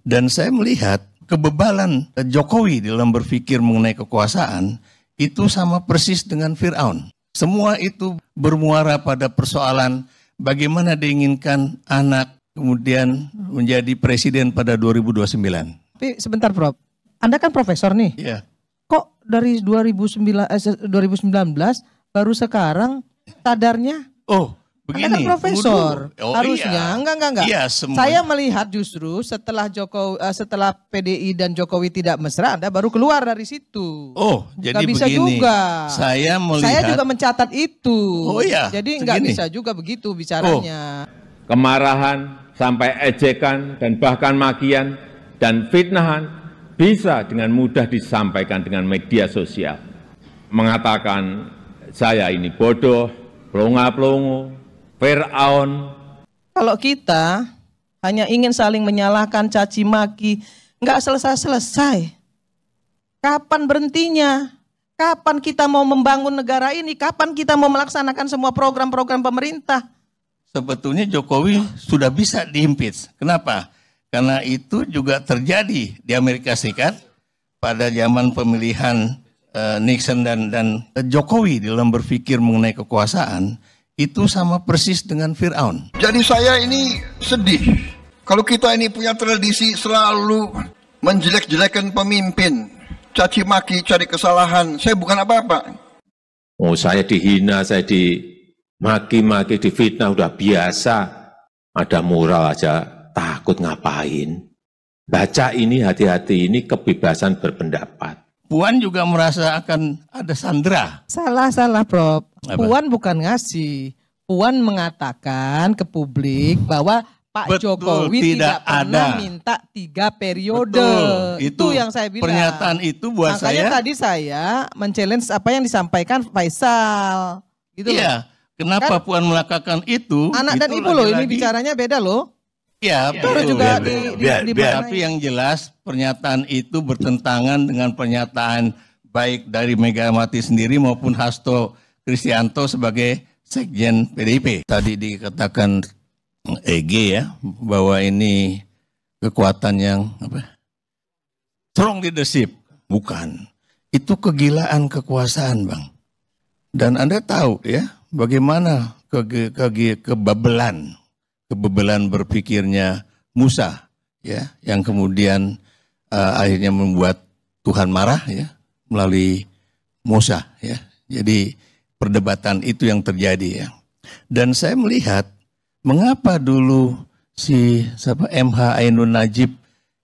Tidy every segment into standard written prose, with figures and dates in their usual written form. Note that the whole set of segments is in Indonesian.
Dan saya melihat kebebalan Jokowi dalam berpikir mengenai kekuasaan itu sama persis dengan Fir'aun. Semua itu bermuara pada persoalan bagaimana diinginkan anak kemudian menjadi presiden pada 2029. Tapi sebentar Prof, Anda kan profesor nih. Iya. Kok dari 2019 baru sekarang sadarnya? Oh, begini. Anda kan profesor. Oh, harusnya. Iya. Enggak. Iya, Saya melihat justru setelah setelah PDI dan Jokowi tidak mesra, Anda baru keluar dari situ. Oh, jadi nggak bisa begini. juga. Saya juga mencatat itu. Oh iya. Jadi nggak bisa juga begitu bicaranya. Kemarahan sampai ejekan dan bahkan makian dan fitnahan bisa dengan mudah disampaikan dengan media sosial. Mengatakan saya ini bodoh, pelongo-pelongo, Fir'aun. Kalau kita hanya ingin saling menyalahkan, caci maki, nggak selesai-selesai. Kapan berhentinya? Kapan kita mau membangun negara ini? Kapan kita mau melaksanakan semua program-program pemerintah? Sebetulnya Jokowi sudah bisa diimpeach. Kenapa? Karena itu juga terjadi di Amerika Serikat pada zaman pemilihan Nixon dan Jokowi dalam berpikir mengenai kekuasaan itu sama persis dengan Fir'aun. Jadi saya ini sedih kalau kita ini punya tradisi selalu menjelek-jelekan pemimpin, caci maki, cari kesalahan. Saya bukan apa-apa. Oh, saya dihina, saya dimaki-maki, difitnah udah biasa. Ada moral aja takut ngapain. Baca ini, hati-hati, ini kebebasan berpendapat. Puan juga merasa akan ada sandera. Salah Prof. Apa? Puan bukan ngasih. Puan mengatakan ke publik bahwa Pak Jokowi tidak pernah minta 3 periode. Betul. Itu yang saya bilang. Pernyataan itu buat Makanya saya. tadi saya men-challenge apa yang disampaikan Faisal. Gitu Iya. Kenapa Kan Puan melakukan itu? anak dan itu ibu loh, ini lagi-lagi. bicaranya beda loh. Ya, Baru betul. juga Biar. dimaknai. Tapi yang jelas pernyataan itu bertentangan dengan pernyataan baik dari Megawati sendiri maupun Hasto Kristianto sebagai Sekjen PDIP. Tadi dikatakan EG ya, bahwa ini kekuatan yang strong leadership. Bukan. Itu kegilaan kekuasaan, Bang. Dan Anda tahu ya, bagaimana kebebelan berpikirnya Musa ya, yang kemudian akhirnya membuat Tuhan marah ya melalui Musa ya. Jadi perdebatan itu yang terjadi ya. Dan saya melihat mengapa dulu si MH Ainun Najib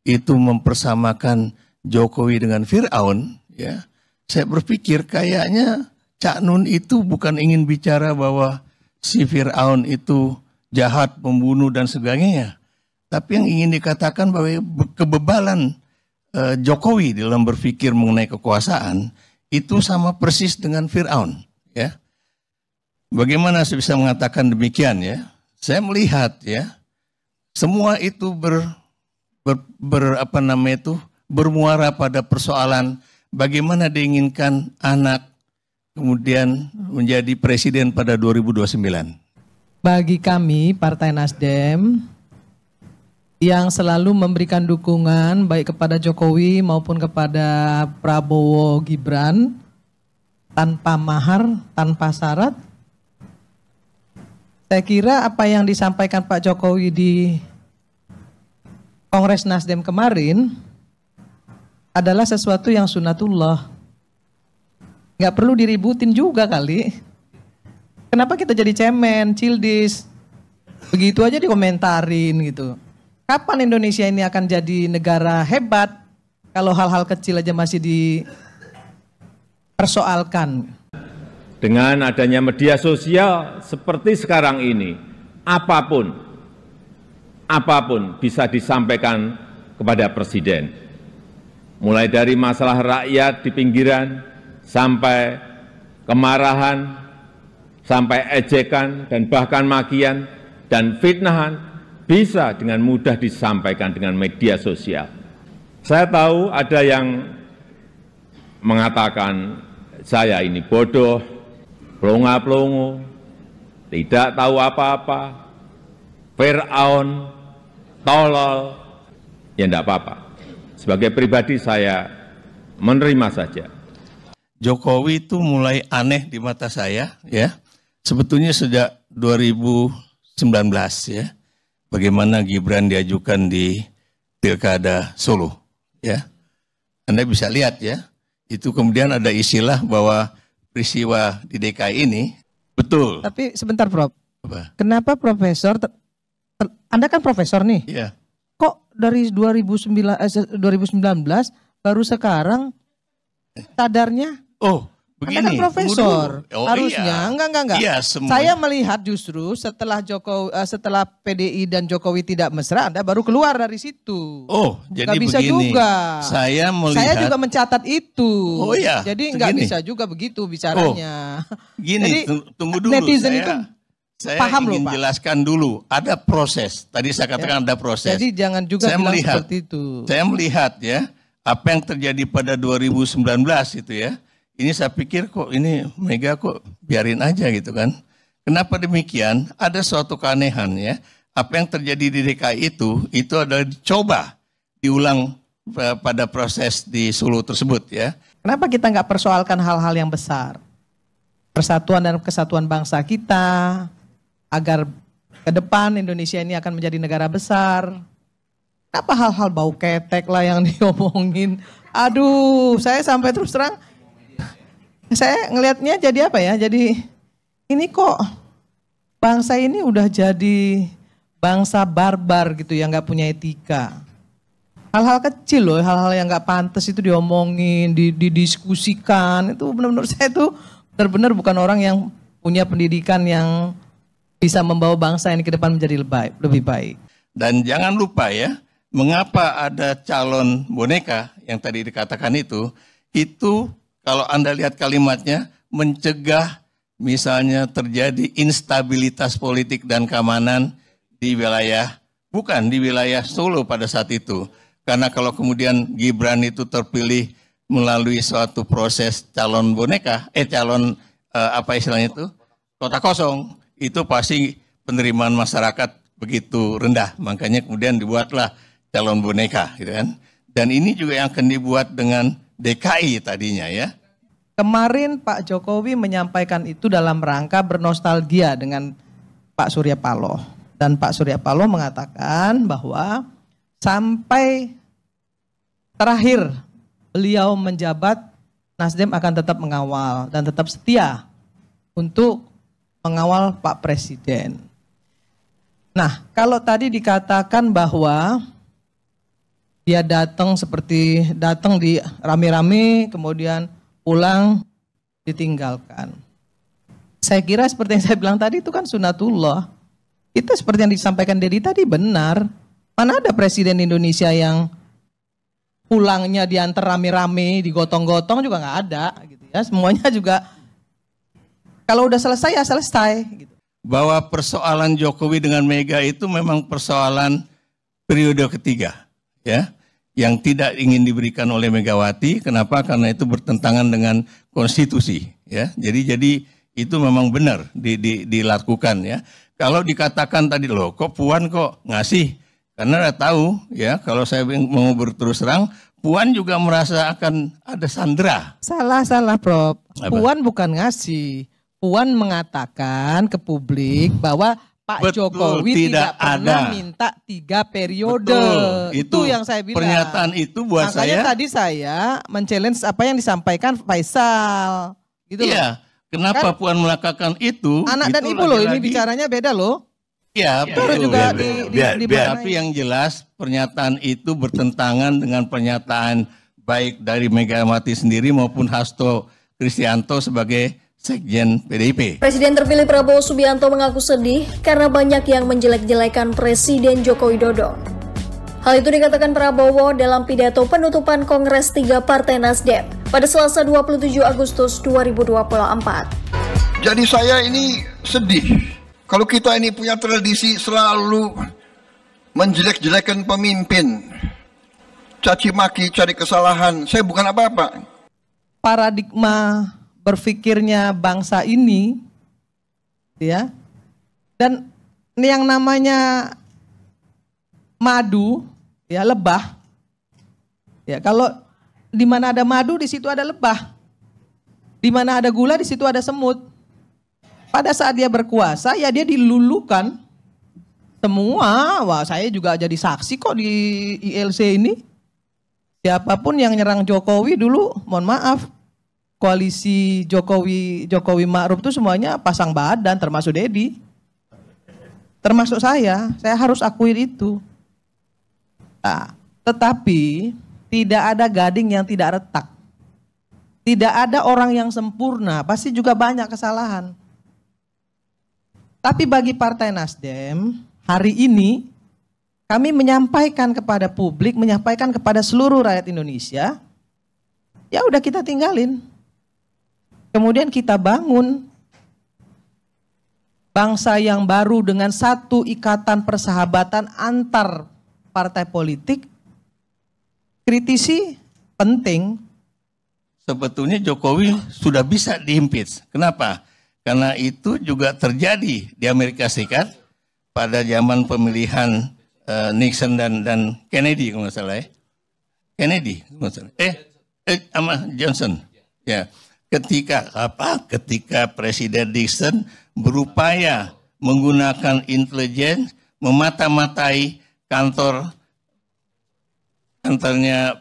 itu mempersamakan Jokowi dengan Fir'aun ya. Saya berpikir kayaknya Cak Nun itu bukan ingin bicara bahwa si Fir'aun itu jahat, membunuh dan sebagainya. Tapi yang ingin dikatakan bahwa kebebalan Jokowi dalam berpikir mengenai kekuasaan itu sama persis dengan Fir'aun. Ya, bagaimana saya bisa mengatakan demikian ya? Saya melihat ya, semua itu bermuara pada persoalan bagaimana diinginkan anak kemudian menjadi presiden pada 2029. Bagi kami Partai Nasdem yang selalu memberikan dukungan baik kepada Jokowi maupun kepada Prabowo Gibran tanpa mahar, tanpa syarat, saya kira apa yang disampaikan Pak Jokowi di Kongres Nasdem kemarin adalah sesuatu yang sunatullah. Nggak perlu diributin juga kali. Kenapa kita jadi cemen, cildis, begitu aja dikomentarin gitu. Kapan Indonesia ini akan jadi negara hebat kalau hal-hal kecil aja masih dipersoalkan? Dengan adanya media sosial seperti sekarang ini, apapun bisa disampaikan kepada Presiden. Mulai dari masalah rakyat di pinggiran, sampai kemarahan, sampai ejekan dan bahkan makian dan fitnahan bisa dengan mudah disampaikan dengan media sosial. Saya tahu ada yang mengatakan saya ini bodoh, pelongo-pelongo, tidak tahu apa-apa, Fir'aun, tolol. ya enggak apa-apa. Sebagai pribadi saya menerima saja. Jokowi itu mulai aneh di mata saya ya. Sebetulnya sejak 2019 ya. Bagaimana Gibran diajukan di Pilkada Solo ya. Anda bisa lihat ya. Itu kemudian ada istilah bahwa peristiwa di DKI ini betul. Tapi sebentar Prof. Apa? Kenapa Profesor, Anda kan Profesor nih. Iya. Kok dari 2019 baru sekarang sadarnya? Oh, begini. Anda kan Profesor. Oh, Harusnya iya. enggak. Iya, semua. Saya melihat justru setelah setelah PDI dan Jokowi tidak mesra, Anda baru keluar dari situ. Oh, jadi nggak bisa begini. juga. Saya melihat. Saya juga mencatat itu. Oh iya. Jadi nggak Begini. bisa juga begitu bicaranya. Gini, Jadi, tunggu dulu. netizen itu saya paham ingin loh, Pak. jelaskan dulu. Ada proses. Tadi saya katakan ada proses. Jadi jangan juga Saya bilang melihat, seperti itu. Saya melihat ya, apa yang terjadi pada 2019 itu ya. Ini saya pikir kok ini Mega kok biarin aja gitu kan. Kenapa demikian? Ada suatu keanehan ya. Apa yang terjadi di DKI itu adalah dicoba diulang pada proses di Solo tersebut ya. Kenapa kita nggak persoalkan hal-hal yang besar? Persatuan dan kesatuan bangsa kita, agar ke depan Indonesia ini akan menjadi negara besar. Kenapa hal-hal bau ketek lah yang diomongin? Aduh, saya sampai terus terang, saya ngelihatnya jadi apa ya? Jadi ini kok bangsa ini udah jadi bangsa barbar gitu yang nggak punya etika. Hal-hal kecil loh, hal-hal yang nggak pantas itu diomongin, didiskusikan. Itu benar-benar saya tuh benar-benar bukan orang yang punya pendidikan yang bisa membawa bangsa ini ke depan menjadi lebih baik. Dan jangan lupa ya, mengapa ada calon boneka yang tadi dikatakan itu kalau Anda lihat kalimatnya, mencegah misalnya terjadi instabilitas politik dan keamanan di wilayah, bukan di wilayah Solo pada saat itu. Karena kalau kemudian Gibran itu terpilih melalui suatu proses calon boneka, apa istilahnya itu, kota kosong, itu pasti penerimaan masyarakat begitu rendah. Makanya kemudian dibuatlah calon boneka, gitu kan. Dan ini juga yang akan dibuat dengan DKI tadinya ya. Kemarin Pak Jokowi menyampaikan itu dalam rangka bernostalgia dengan Pak Surya Paloh. Dan Pak Surya Paloh mengatakan bahwa sampai terakhir beliau menjabat, Nasdem akan tetap mengawal dan tetap setia untuk mengawal Pak Presiden. Nah, kalau tadi dikatakan bahwa dia datang di rame-rame, kemudian pulang ditinggalkan. Saya kira seperti yang saya bilang tadi itu kan sunatullah. Itu seperti yang disampaikan Dedi tadi benar. Mana ada presiden Indonesia yang pulangnya diantar rame-rame, digotong-gotong juga nggak ada. Gitu ya. Semuanya juga kalau udah selesai ya selesai. Gitu. Bahwa persoalan Jokowi dengan Mega itu memang persoalan periode ketiga, ya, yang tidak ingin diberikan oleh Megawati. Kenapa? Karena itu bertentangan dengan konstitusi, ya. Jadi itu memang benar dilakukan, ya. Kalau dikatakan tadi loh, kok Puan kok ngasih? Karena udah tahu, ya. Kalau saya mau berterus terang, Puan juga merasa akan ada sandera. Salah, Prof. Apa? Puan bukan ngasih. Puan mengatakan ke publik bahwa Pak Betul, Jokowi tidak pernah ada. minta 3 periode. Betul, itu yang saya bilang. Pernyataan itu buat Makanya saya. tadi saya men-challenge apa yang disampaikan Faisal. Gitu Iya, kenapa Kan Puan melakukan itu? anak dan itu ibu loh, ini lagi-lagi- bicaranya beda loh. Iya, Itu harus betul. juga Biar. dimaknai. Tapi yang jelas pernyataan itu bertentangan dengan pernyataan baik dari Megawati sendiri maupun Hasto Kristianto sebagai Sekjen PDIP. Presiden terpilih Prabowo Subianto mengaku sedih karena banyak yang menjelek-jelekan Presiden Joko Widodo. Hal itu dikatakan Prabowo dalam pidato penutupan Kongres 3 Partai Nasdem pada Selasa 27 Agustus 2024. Jadi saya ini sedih. Kalau kita ini punya tradisi selalu menjelek-jelekan pemimpin, caci maki, cari kesalahan. Saya bukan apa-apa. Paradigma berpikirnya bangsa ini, ya, dan yang namanya madu ya lebah. Ya, kalau di mana ada madu di situ ada lebah. Di mana ada gula di situ ada semut. Pada saat dia berkuasa ya dia dilulukan semua. Wah, saya juga jadi saksi kok di ILC ini. Siapapun yang nyerang Jokowi dulu, mohon maaf, koalisi Jokowi Ma'ruf itu semuanya pasang badan, termasuk Dedi, termasuk saya harus akui itu. Nah, tetapi tidak ada gading yang tidak retak, tidak ada orang yang sempurna, pasti juga banyak kesalahan. Tapi bagi Partai Nasdem hari ini kami menyampaikan kepada publik, menyampaikan kepada seluruh rakyat Indonesia, ya udah kita tinggalin. Kemudian kita bangun bangsa yang baru dengan satu ikatan persahabatan antar partai politik. Kritisi penting. Sebetulnya Jokowi sudah bisa diimpeach. Kenapa? Karena itu juga terjadi di Amerika Serikat pada zaman pemilihan Nixon dan Kennedy kalau nggak salah ya. Kennedy kalau nggak salah. Sama Johnson. Ya. Ketika Presiden Nixon berupaya menggunakan intelijen memata-matai kantornya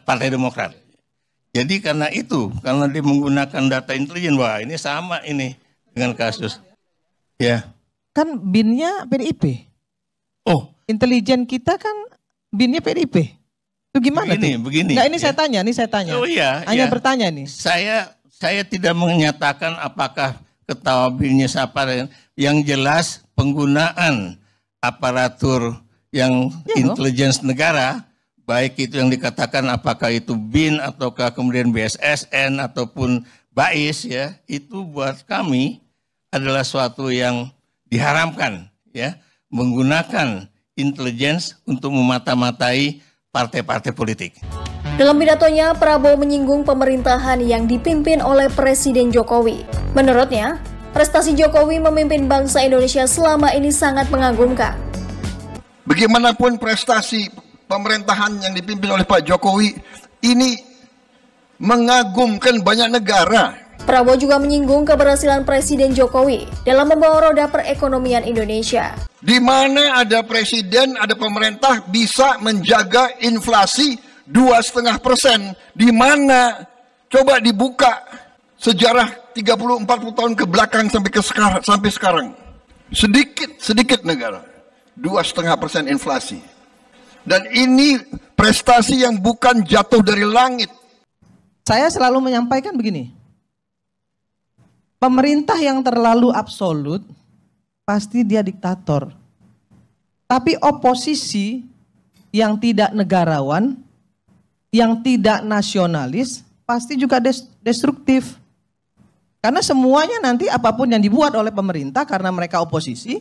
Partai Demokrat. Jadi karena dia menggunakan data intelijen, wah ini sama ini dengan kasus. Ya. Kan BIN-nya PDIP. Oh, intelijen kita kan BIN-nya PDIP. Itu gimana begini. Nah, ini ya. saya tanya. Oh iya. Hanya bertanya nih. Saya tidak menyatakan apakah ketawa BIN-nya siapa. Yang jelas penggunaan aparatur yang intelijen negara, baik itu yang dikatakan apakah itu BIN ataukah kemudian BSSN ataupun BAIS ya, itu buat kami adalah suatu yang diharamkan ya, menggunakan intelijen untuk memata-matai partai-partai politik. Dalam pidatonya, Prabowo menyinggung pemerintahan yang dipimpin oleh Presiden Jokowi. Menurutnya, prestasi Jokowi memimpin bangsa Indonesia selama ini sangat mengagumkan. Bagaimanapun prestasi pemerintahan yang dipimpin oleh Pak Jokowi ini mengagumkan banyak negara. Prabowo juga menyinggung keberhasilan Presiden Jokowi dalam membawa roda perekonomian Indonesia. Di mana ada presiden, ada pemerintah bisa menjaga inflasi 2,5%. Di mana coba dibuka sejarah 30-40 tahun ke belakang sampai sekarang. Sedikit negara 2,5% inflasi. Dan ini prestasi yang bukan jatuh dari langit. Saya selalu menyampaikan begini. Pemerintah yang terlalu absolut pasti dia diktator. Tapi oposisi yang tidak negarawan, yang tidak nasionalis, pasti juga destruktif. Karena semuanya nanti apapun yang dibuat oleh pemerintah karena mereka oposisi,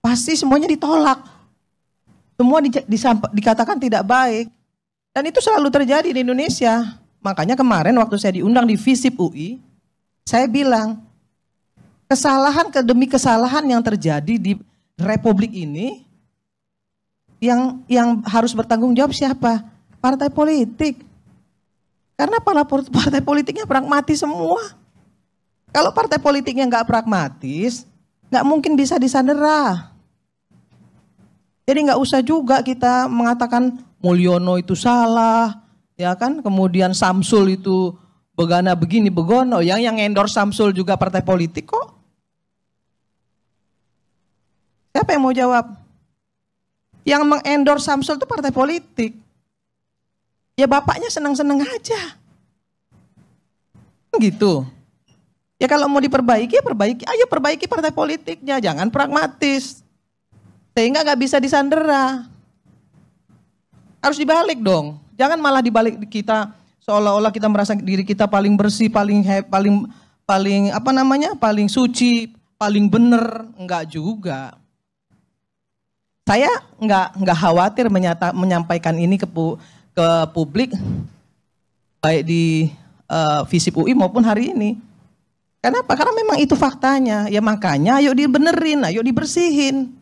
pasti semuanya ditolak. Semua dikatakan tidak baik. Dan itu selalu terjadi di Indonesia. Makanya kemarin waktu saya diundang di FISIP UI, saya bilang, kesalahan demi kesalahan yang terjadi di Republik ini, yang harus bertanggung jawab siapa? Partai politik. Karena partai politiknya pragmatis semua. Kalau partai politiknya nggak pragmatis, nggak mungkin bisa disandera. Jadi nggak usah juga kita mengatakan Mulyono itu salah, ya kan? Kemudian Samsul itu begana begini begono. Yang endorse Samsul juga partai politik kok. Siapa yang mau jawab? Yang mengendorse Samsul itu partai politik. Ya bapaknya senang-senang aja. Gitu. Ya kalau mau diperbaiki, ya perbaiki. Ayo perbaiki partai politiknya, jangan pragmatis. Sehingga nggak bisa disandera. Harus dibalik dong. Jangan malah dibalik kita seolah-olah kita merasa diri kita paling bersih, paling paling suci, paling benar. Enggak juga. Saya nggak khawatir menyampaikan ini ke publik, baik di FISIP UI maupun hari ini. Kenapa? Karena memang itu faktanya. Ya makanya ayo dibenerin, ayo dibersihin.